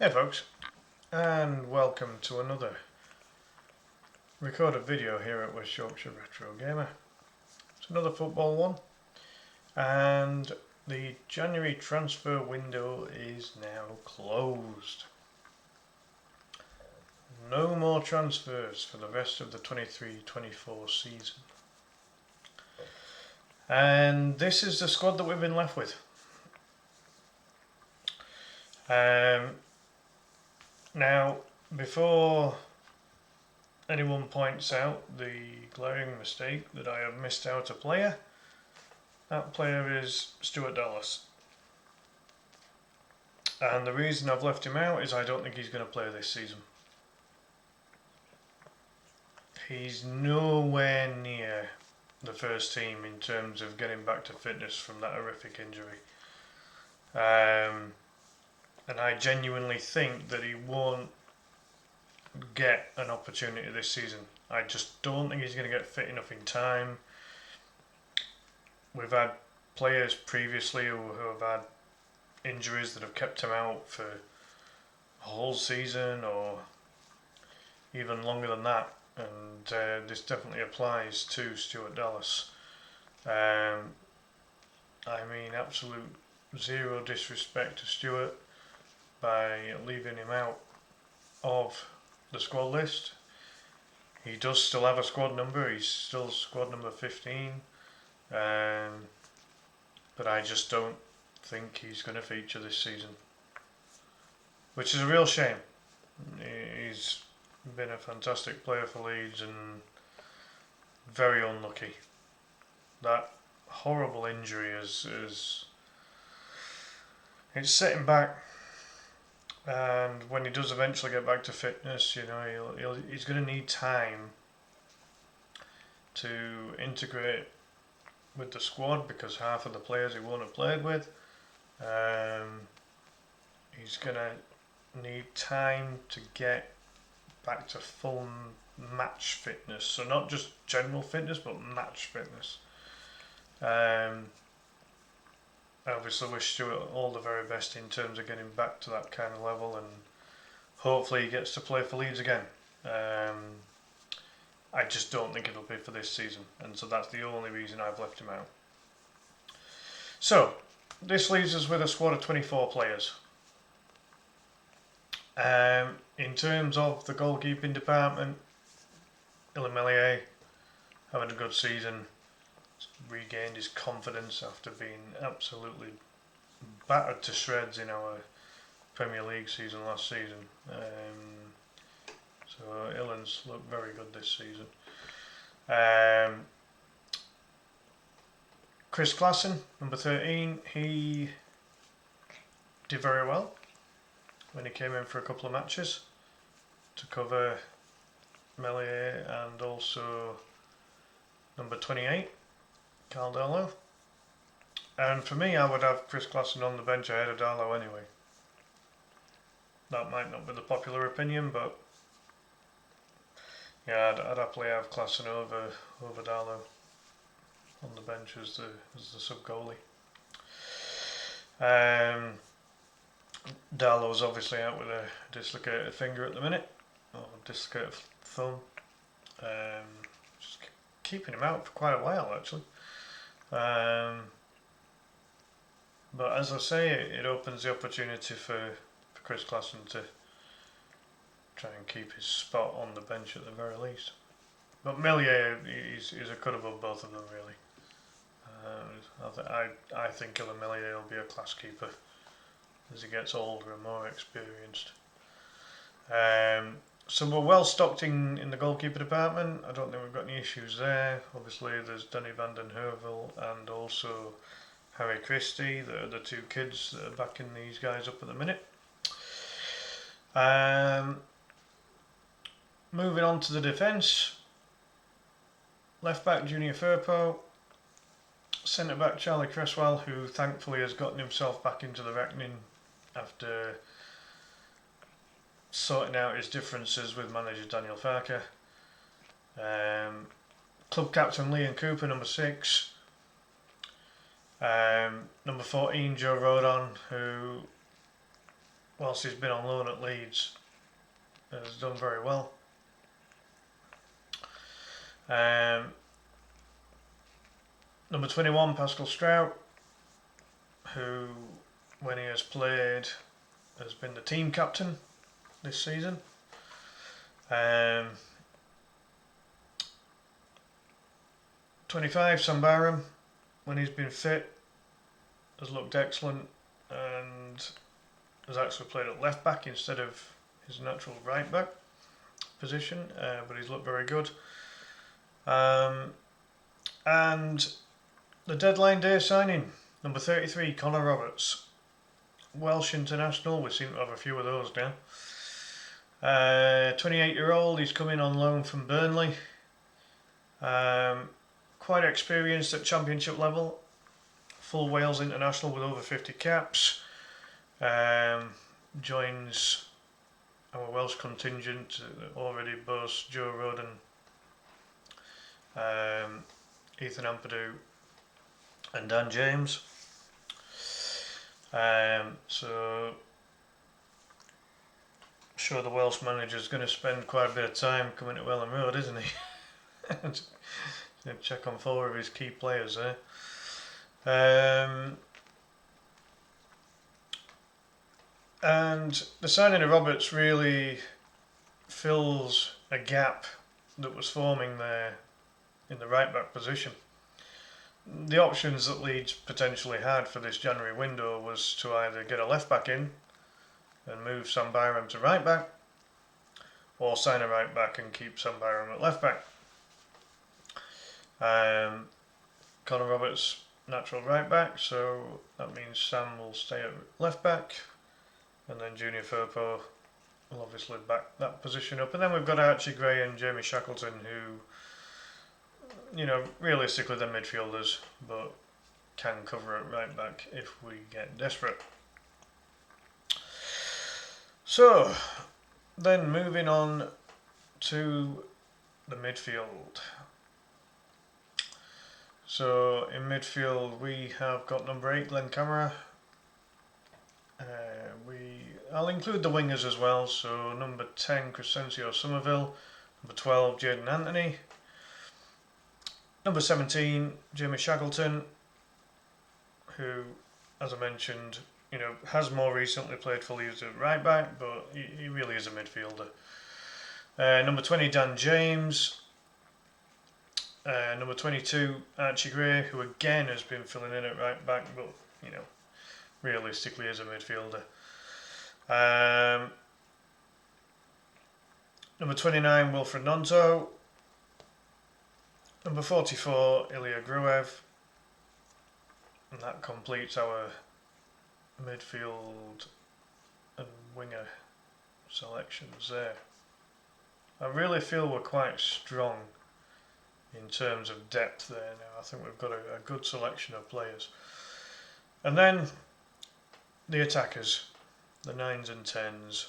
Hey folks, and welcome to another recorded video here at West Yorkshire Retro Gamer. It's another football one, and the January transfer window is now closed. No more transfers for the rest of the 23-24 season. And this is the squad that we've been left with. Now, before anyone points out the glaring mistake that I have missed out a player, that player is Stuart Dallas. And the reason I've left him out is I don't think he's going to play this season. He's nowhere near the first team in terms of getting back to fitness from that horrific injury. And I genuinely think that he won't get an opportunity this season. I just don't think he's going to get fit enough in time. We've had players previously who have had injuries that have kept him out for a whole season or even longer than that, and this definitely applies to Stuart Dallas. I mean, absolute zero disrespect to Stuart by leaving him out of the squad list. He does still have a squad number, he's still squad number 15, but I just don't think he's going to feature this season, which is a real shame. He's been a fantastic player for Leeds and very unlucky. That horrible injury is it's set him back, and when he does eventually get back to fitness, you know, he's going to need time to integrate with the squad because half of the players he won't have played with. He's going to need time to get back to full match fitness, so not just general fitness but match fitness. I obviously wish Stuart all the very best in terms of getting back to that kind of level, and hopefully he gets to play for Leeds again. I just don't think it'll be for this season, and so that's the only reason I've left him out. So this leaves us with a squad of 24 players. In terms of the goalkeeping department, Ilemelier having a good season, regained his confidence after being absolutely battered to shreds in our Premier League season last season. So Ilan's looked very good this season. Chris Klassen, number 13, he did very well when he came in for a couple of matches to cover Melier, and also number 28, Carl Darlow. And for me, I would have Chris Klassen on the bench ahead of Darlow anyway. That might not be the popular opinion, but yeah, I'd happily have Klassen over Darlow on the bench as the sub goalie. Darlow's obviously out with a dislocated finger at the minute, or dislocated thumb. Just keeping him out for quite a while actually. But as I say, it opens the opportunity for Chris Klassen to try and keep his spot on the bench at the very least. But Melier is a cut above both of them really. I think Melier will be a class keeper as he gets older and more experienced. So we're well stocked in the goalkeeper department. I don't think we've got any issues there. Obviously there's Danny van den Heuvel and also Harry Christie, the two kids that are backing these guys up at the minute. Moving on to the defence. Left back Junior Firpo, centre back Charlie Cresswell, who thankfully has gotten himself back into the reckoning after sorting out his differences with manager Daniel Farker. Club captain Liam Cooper, number 6. Number 14 Joe Rodon, who whilst he's been on loan at Leeds, has done very well. Number 21, Pascal Strout, who, when he has played, has been the team captain this season. 25, Sam Byram, when he's been fit, has looked excellent and has actually played at left back instead of his natural right back position, but he's looked very good. And the deadline day signing, number 33, Connor Roberts, Welsh international. We seem to have a few of those now. 28-year-old, he's coming on loan from Burnley. Quite experienced at championship level, full Wales international with over 50 caps. Joins our Welsh contingent that already boasts Joe Roden, Ethan Ampadu and Dan James. So I'm sure the Welsh manager's going to spend quite a bit of time coming to Welland Road, isn't he? Check on 4 of his key players there. And the signing of Roberts really fills a gap that was forming there in the right back position. The options that Leeds potentially had for this January window was to either get a left back in and move Sam Byram to right back, or sign a right back and keep Sam Byram at left back. Connor Roberts, natural right back, so that means Sam will stay at left back, and then Junior Firpo will obviously back that position up. And then we've got Archie Gray and Jamie Shackleton, who, you know, realistically they're midfielders, but can cover at right back if we get desperate. So, then moving on to the midfield. So in midfield we have got number 8, Glenn Camara. I'll include the wingers as well. So number 10, Crescencio Somerville. Number 12, Jayden Anthony. Number 17, Jamie Shackleton, who, as I mentioned, you know, has more recently played for Leeds at right back, but he really is a midfielder. Number 20, Dan James. Number 22, Archie Gray, who again has been filling in at right back, but, you know, realistically is a midfielder. Number 29, Wilfred Nonto. Number 44, Ilya Gruev. And that completes our midfield and winger selections there. I really feel we're quite strong in terms of depth there now. I think we've got a good selection of players. And then the attackers, the 9s and 10s.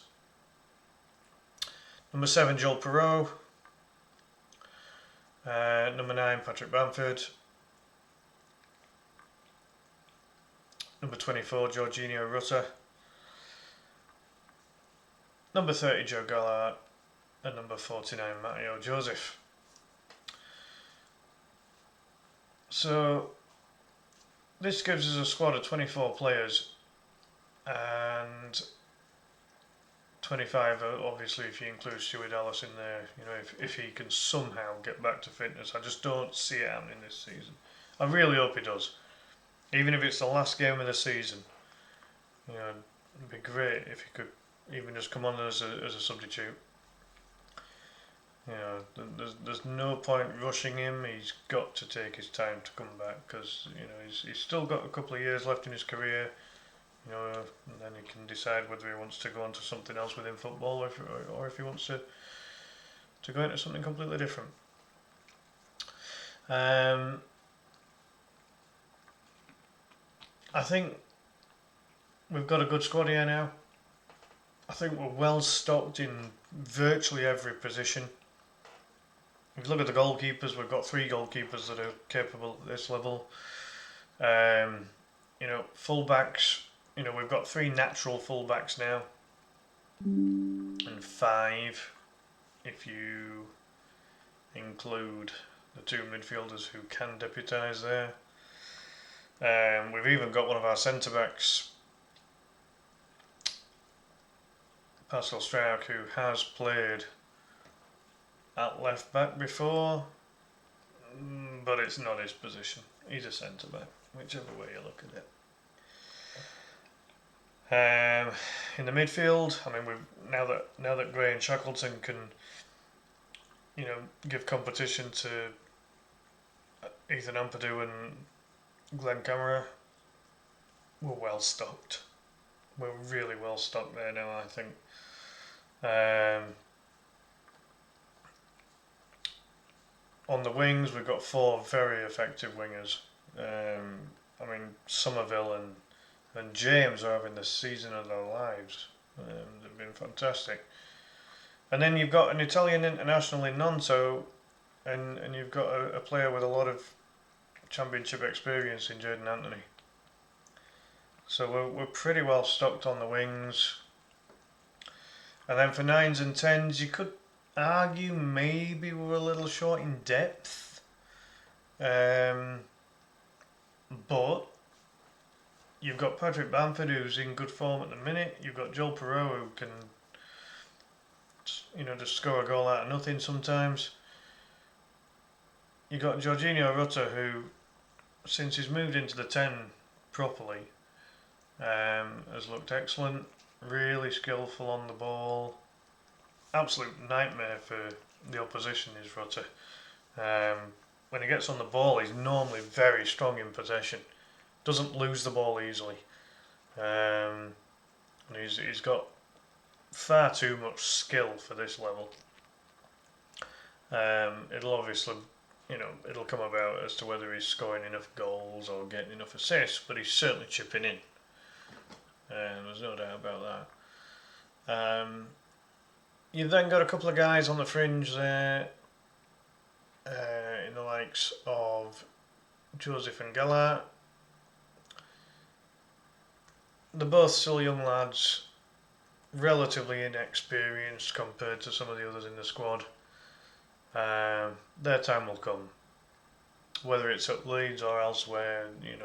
Number 7, Joel Perreault. Number 9, Patrick Bamford. Number 24, Jorginho Rutter. Number 30, Joe Gallagher. And number 49, Matteo Joseph. So this gives us a squad of 24 players, and 25 obviously if you include Stuart Dallas in there, you know, if he can somehow get back to fitness. I just don't see it happening this season. I really hope he does, even if it's the last game of the season. You know, it'd be great if he could even just come on as a substitute. You know, there's no point rushing him. He's got to take his time to come back, because, you know, he's still got a couple of years left in his career. You know, and then he can decide whether he wants to go on to something else within football, or if he wants to go into something completely different. I think we've got a good squad here now. I think we're well stocked in virtually every position. If you look at the goalkeepers, we've got 3 goalkeepers that are capable at this level. You know, fullbacks, you know, we've got 3 natural fullbacks now. and 5 if you include the 2 midfielders who can deputise there. We've even got one of our centre backs, Pascal Struijk, who has played at left back before, but it's not his position. He's a centre back, whichever way you look at it. In the midfield, I mean, now that Gray and Shackleton can, give competition to Ethan Ampadu and Glenn Kamara, we're well stocked. We're really well stocked there now, I think. On the wings, we've got 4 very effective wingers. I mean, Somerville and James are having the season of their lives. They've been fantastic. And then you've got an Italian international in Nonto, and you've got a player with a lot of championship experience in Jaden Anthony. So we're pretty well stocked on the wings. And then for 9s and 10s, you could argue maybe we're a little short in depth. But you've got Patrick Bamford, who's in good form at the minute. You've got Joel Perreault, who can, just score a goal out of nothing sometimes. You've got Jorginho Rutter, who, since he's moved into the 10 properly, has looked excellent. Really skillful on the ball. Absolute nightmare for the opposition is Rutter. When he gets on the ball, he's normally very strong in possession. Doesn't lose the ball easily. And he's got far too much skill for this level. It'll obviously, it'll come about as to whether he's scoring enough goals or getting enough assists, but he's certainly chipping in. There's no doubt about that. You've then got a couple of guys on the fringe there, in the likes of Joseph and Gallart. They're both still young lads, relatively inexperienced compared to some of the others in the squad. Their time will come, whether it's at Leeds or elsewhere. They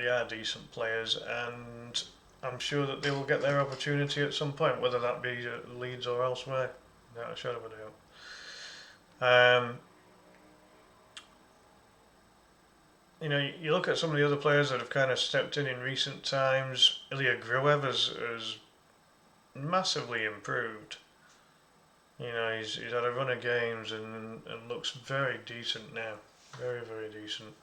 are decent players, and I'm sure that they will get their opportunity at some point, whether that be at Leeds or elsewhere. Without a shadow of a doubt. You look at some of the other players that have kind of stepped in recent times. Ilya Gruev has massively improved. He's had a run of games and looks very decent now. Very, very decent.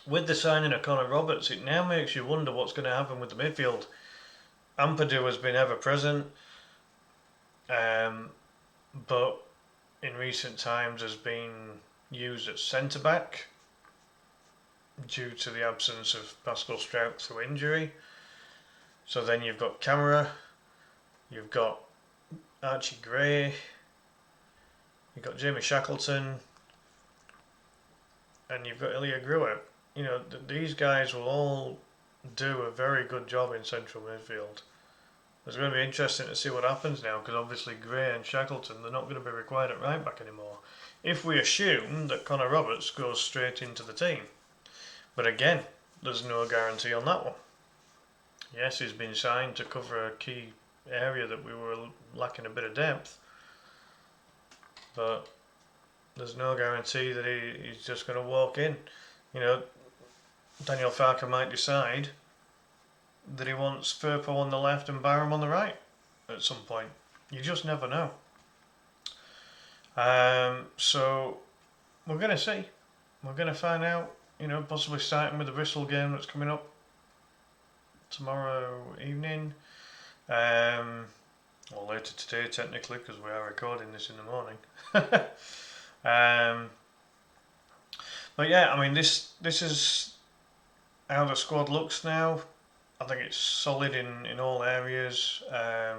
With the signing of Connor Roberts, it now makes you wonder what's going to happen with the midfield. Ampadu has been ever present, but in recent times has been used at centre back due to the absence of Pascal Struijk through injury. So then you've got Kamara, you've got Archie Gray, you've got Jamie Shackleton, and you've got Ilya Gruev. These guys will all do a very good job in central midfield. It's going to be interesting to see what happens now, because obviously Gray and Shackleton, they're not going to be required at right back anymore, if we assume that Connor Roberts goes straight into the team. But again, there's no guarantee on that one. Yes, he's been signed to cover a key area that we were lacking a bit of depth, but there's no guarantee that he's just going to walk in. Daniel Farke might decide that he wants Firpo on the left and Barham on the right at some point. You just never know. So we're going to see. We're going to find out, possibly starting with the Bristol game that's coming up tomorrow evening. Or later today, technically, because we are recording this in the morning. But yeah, I mean, this is how the squad looks now. I think it's solid in all areas. I'd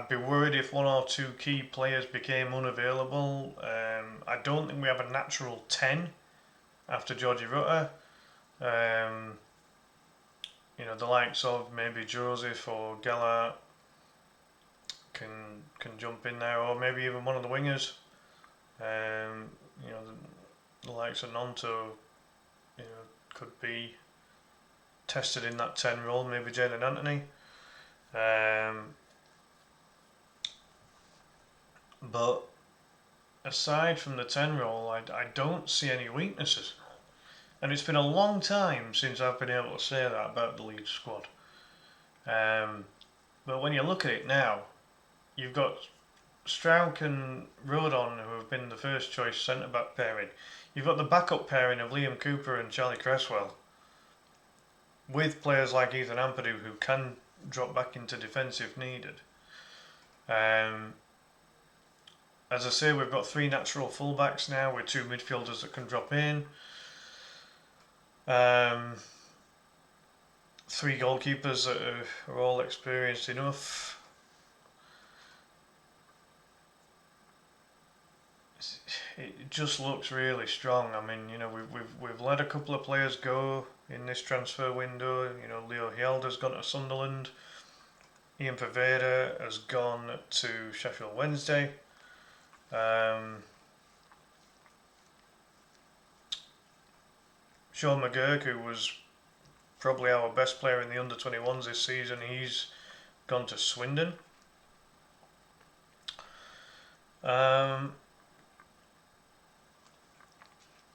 be worried if 1 or 2 key players became unavailable. I don't think we have a natural 10 after Georgie Rutter. Um, the likes of maybe Joseph or Gellert can jump in there, or maybe even one of the wingers. Um, the likes of Nonto, could be tested in that 10 role. Maybe Jalen Anthony. But aside from the 10 role, I don't see any weaknesses. And it's been a long time since I've been able to say that about the Leeds squad. But when you look at it now, you've got Strauch and Rodon, who have been the first choice centre back pairing. You've got the backup pairing of Liam Cooper and Charlie Cresswell, with players like Ethan Ampadu who can drop back into defence if needed. As I say, we've got 3 natural fullbacks now with 2 midfielders that can drop in. 3 goalkeepers that are all experienced enough. It just looks really strong. I mean, we've let a couple of players go in this transfer window. Leo Hjelder's gone to Sunderland. Ian Paveda has gone to Sheffield Wednesday. Sean McGurk, who was probably our best player in the under-21s this season, he's gone to Swindon.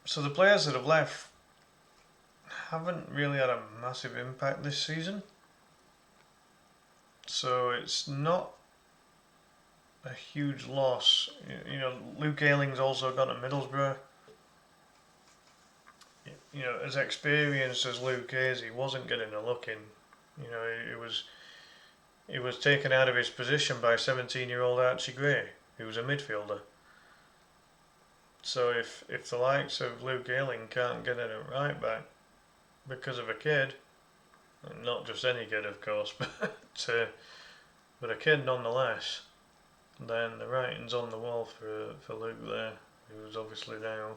So the players that have left haven't really had a massive impact this season. So it's not a huge loss. Luke Ayling's also gone to Middlesbrough. As experienced as Luke is, he wasn't getting a look in. He was taken out of his position by 17-year-old Archie Gray, who was a midfielder. So if the likes of Luke Ayling can't get it right back because of a kid, and not just any kid of course, but a kid nonetheless, then the writing's on the wall for Luke there, who's obviously now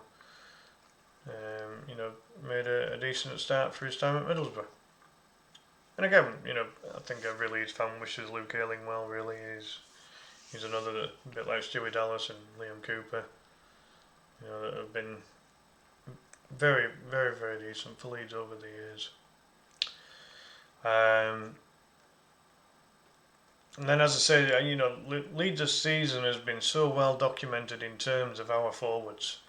made a decent start for his time at Middlesbrough. And again, I think every Leeds fan wishes Luke Ayling well, really. He's another that, a bit like Stewie Dallas and Liam Cooper, that have been very, very, very decent for Leeds over the years. And then, as I say, Leeds this season has been so well documented in terms of our forwards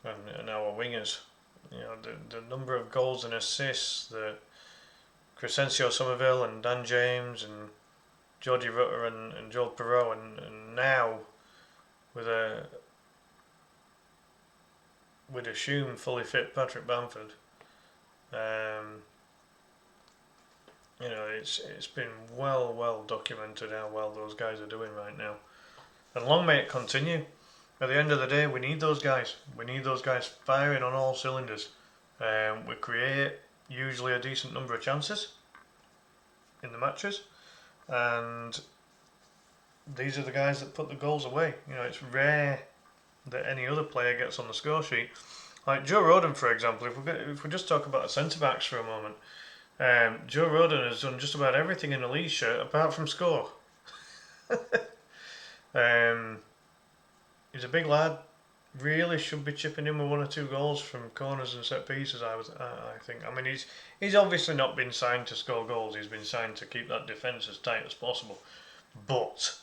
and our wingers. The number of goals and assists that Crescencio Somerville and Dan James and Geordie Rutter and Joel Perreault and now with a assumed fully fit Patrick Bamford. It's been well documented how well those guys are doing right now, and long may it continue. At the end of the day, we need those guys. We need those guys firing on all cylinders. We create usually a decent number of chances in the matches, and these are the guys that put the goals away. It's rare that any other player gets on the score sheet. Like Joe Rodon, for example, if we just talk about the centre backs for a moment, Joe Rodon has done just about everything in a Leeds shirt apart from score. He's a big lad. Really should be chipping in with 1 or 2 goals from corners and set pieces. I think. I mean, he's obviously not been signed to score goals. He's been signed to keep that defence as tight as possible. But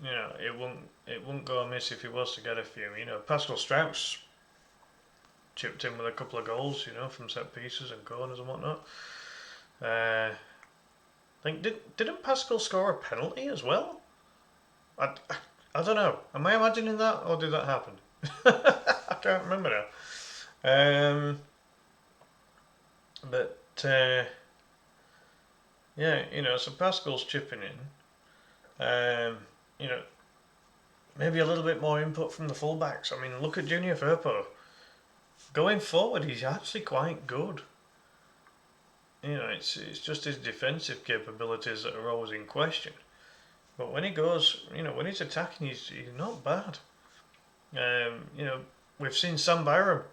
it won't go amiss if he was to get a few. Pascal Strauss chipped in with a couple of goals. From set pieces and corners and whatnot. I think didn't Pascal score a penalty as well? I don't know. Am I imagining that, or did that happen? I can't remember now. But so Pascal's chipping in. Maybe a little bit more input from the fullbacks. I mean, look at Junior Firpo. Going forward, he's actually quite good. It's just his defensive capabilities that are always in question. But when he goes, when he's attacking, he's not bad. We've seen Sam Byram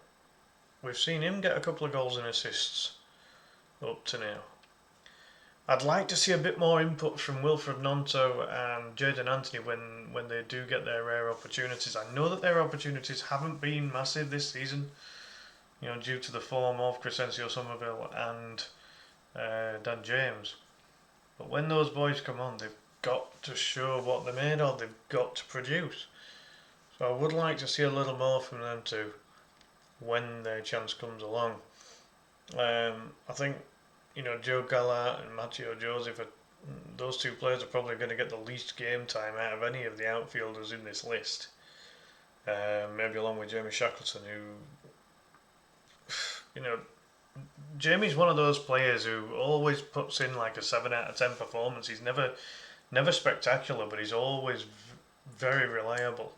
we've seen him get a couple of goals and assists up to now. I'd like to see a bit more input from Wilfred Gnonto and Jadon Anthony when they do get their rare opportunities. I know that their opportunities haven't been massive this season, due to the form of Crescencio Somerville and Dan James. But when those boys come on, they've got to show what they're made of. They've got to produce. So I would like to see a little more from them too when their chance comes along. I think Joe Gallagher and Matteo Joseph, those two players are probably going to get the least game time out of any of the outfielders in this list. Maybe along with Jamie Shackleton, who, Jamie's one of those players who always puts in like a 7 out of 10 performance. He's never spectacular, but he's always very reliable.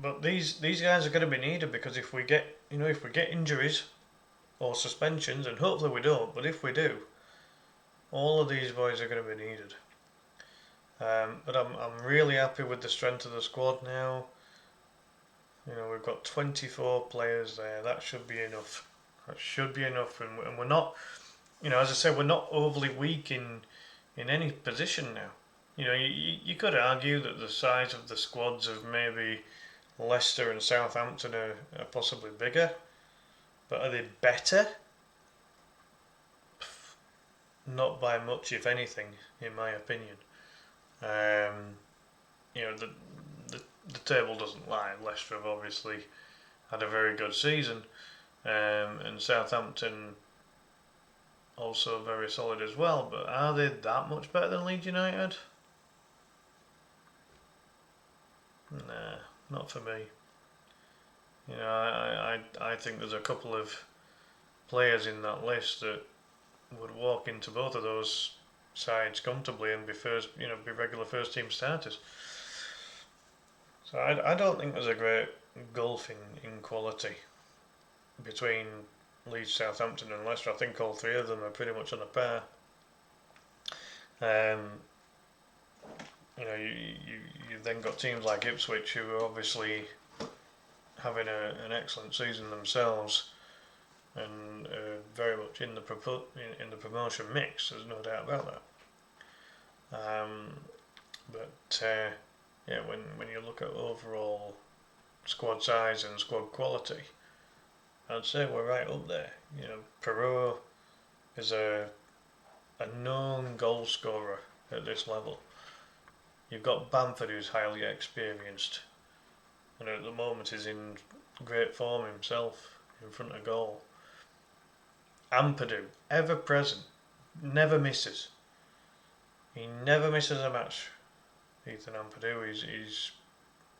But these guys are going to be needed, because if we get injuries or suspensions, and hopefully we don't, but if we do, all of these boys are going to be needed. But I'm really happy with the strength of the squad now. We've got 24 players there. That should be enough. And we're not, as I said, we're not overly weak in any position now. You could argue that the size of the squads of maybe Leicester and Southampton are possibly bigger, but are they better? Not by much, if anything, in my opinion. The table doesn't lie. Leicester have obviously had a very good season, and Southampton also very solid as well. But are they that much better than Leeds United? Nah, not for me. I think there's a couple of players in that list that would walk into both of those sides comfortably and be regular first team starters. So I don't think there's a great gulf in quality between Leeds, Southampton and Leicester. I think all three of them are pretty much on a par. You've then got teams like Ipswich, who are obviously having an excellent season themselves, and very much in the promotion mix. There's no doubt about that. When you look at overall squad size and squad quality, I'd say we're right up there. Perot is a known goal scorer at this level. You've got Bamford, who's highly experienced, and at the moment is in great form himself in front of goal. Ampadu, ever present, never misses. He never misses a match. Ethan Ampadu, he's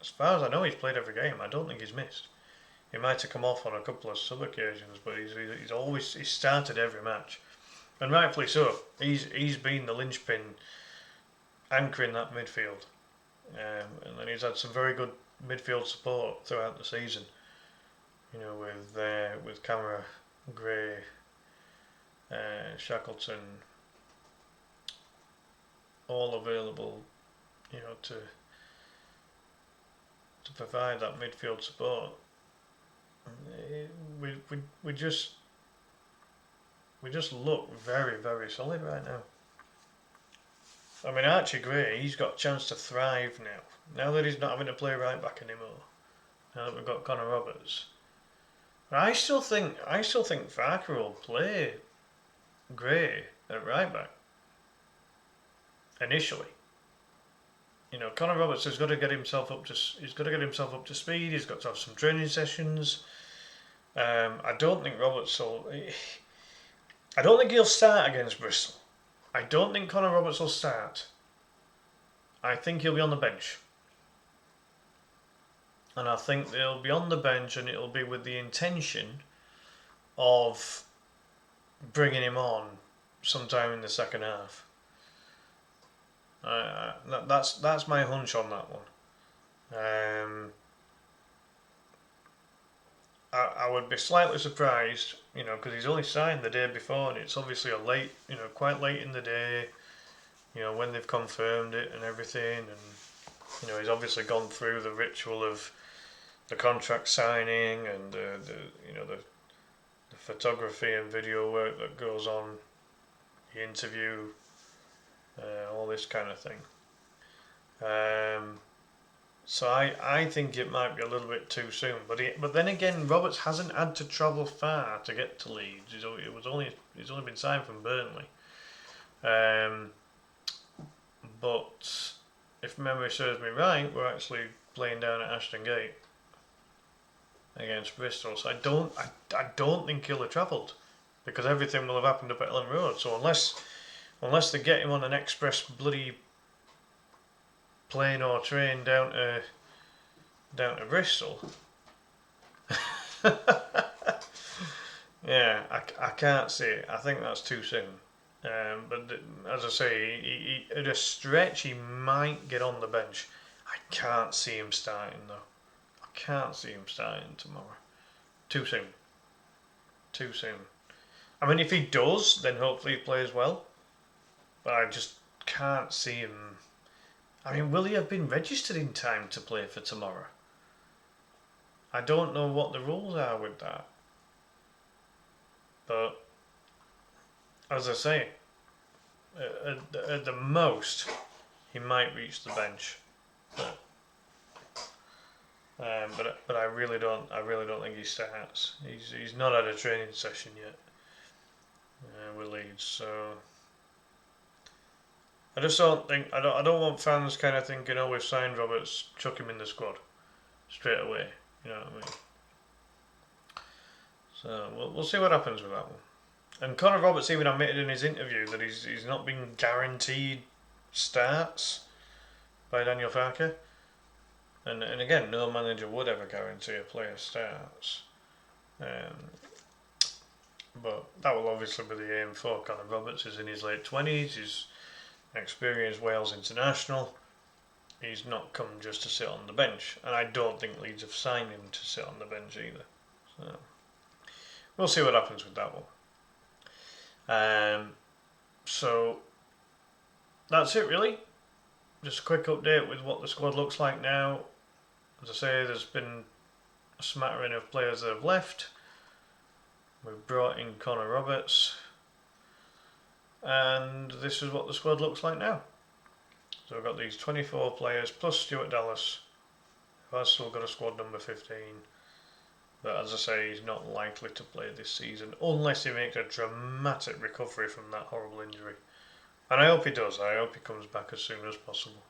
as far as I know, he's played every game. I don't think he's missed. He might have come off on a couple of sub occasions, but he's started every match, and rightfully so. He's been the linchpin anchoring that midfield, and then he's had some very good midfield support throughout the season. With Camara, Gray, Shackleton, all available, to provide that midfield support. We just look very, very solid right now. I mean, Archie Gray, he's got a chance to thrive now. Now that he's not having to play right back anymore. Now that we've got Connor Roberts. I still think Farker will play Gray at right back initially. Connor Roberts has got to get himself up to speed. He's got to have some training sessions. I don't think he'll start against Bristol. I don't think Connor Roberts will start. I think he'll be on the bench. And I think they'll be on the bench, and it'll be with the intention of bringing him on sometime in the second half. That's my hunch on that one. I would be slightly surprised, because he's only signed the day before, and it's obviously quite late in the day, when they've confirmed it and everything, and You know, he's obviously gone through the ritual of the contract signing and the photography and video work that goes on, the interview, all this kind of thing. So I think it might be a little bit too soon. But then again, Roberts hasn't had to travel far to get to Leeds. He's only been signed from Burnley. But if memory serves me right, we're actually playing down at Ashton Gate against Bristol. So I don't think he'll have travelled, because everything will have happened up at Ellen Road. So unless they get him on an express bloody plane or train down to Bristol, yeah, I can't see it. I think that's too soon. But as I say, he, at a stretch he might get on the bench. I can't see him starting though. I can't see him starting tomorrow. Too soon. Too soon. I mean, if he does, then hopefully he plays well. But I just can't see him. I mean, will he have been registered in time to play for tomorrow? I don't know what the rules are with that. But as I say, at the most, he might reach the bench, but I really don't think he starts. He's not had a training session yet with Leeds, so I just don't think I don't want fans kind of thinking, oh, we've signed Roberts, chuck him in the squad straight away. You know what I mean? So we'll see what happens with that one. And Connor Roberts even admitted in his interview that he's not been guaranteed starts by Daniel Farke. And again, no manager would ever guarantee a player starts. But that will obviously be the aim for Connor Roberts. He's in his late 20s, he's an experienced Wales international. He's not come just to sit on the bench. And I don't think Leeds have signed him to sit on the bench either. So we'll see what happens with that one. So that's it really. Just a quick update with what the squad looks like now. As I say, there's been a smattering of players that have left. We've brought in Connor Roberts, and this is what the squad looks like now. So we've got these 24 players plus Stuart Dallas, who has still got a squad number 15. But as I say, he's not likely to play this season unless he makes a dramatic recovery from that horrible injury. And I hope he does. I hope he comes back as soon as possible.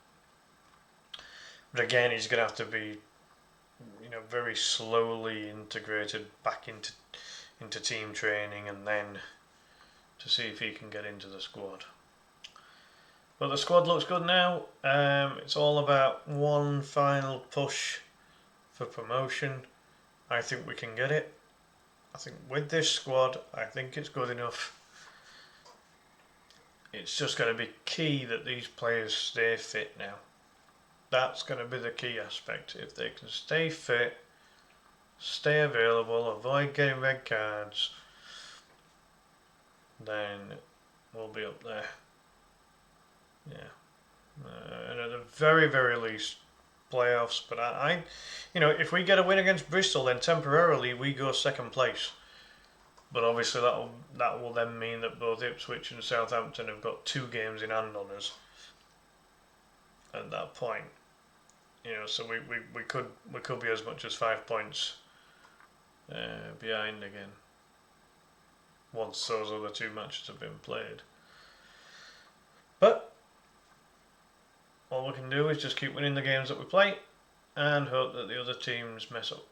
But again, he's going to have to be, very slowly integrated back into team training, and then to see if he can get into the squad. But the squad looks good now. It's all about one final push for promotion. I think we can get it. I think with this squad, I think it's good enough. It's just going to be key that these players stay fit now. That's going to be the key aspect. If they can stay fit, stay available, avoid getting red cards, then we'll be up there. Yeah. And at the very, very least, playoffs. But I if we get a win against Bristol, then temporarily we go second place. But obviously that will then mean that both Ipswich and Southampton have got 2 games in hand on us at that point. So we could be as much as 5 points behind again once those other 2 matches have been played. But all we can do is just keep winning the games that we play and hope that the other teams mess up.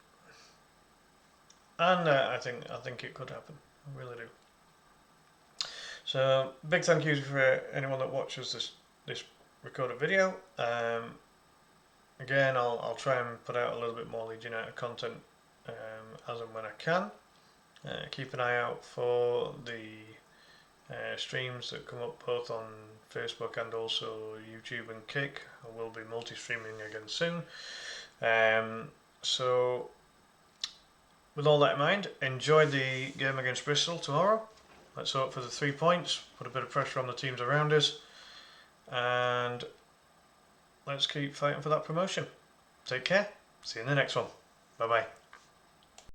And I think it could happen. I really do. So big thank you for anyone that watches this recorded video. Again, I'll try and put out a little bit more Leeds United content as and when I can. Keep an eye out for the streams that come up both on Facebook and also YouTube and Kick. I will be multi-streaming again soon. So with all that in mind, enjoy the game against Bristol tomorrow. Let's hope for the 3 points, put a bit of pressure on the teams around us, and let's keep fighting for that promotion. Take care. See you in the next one. Bye bye.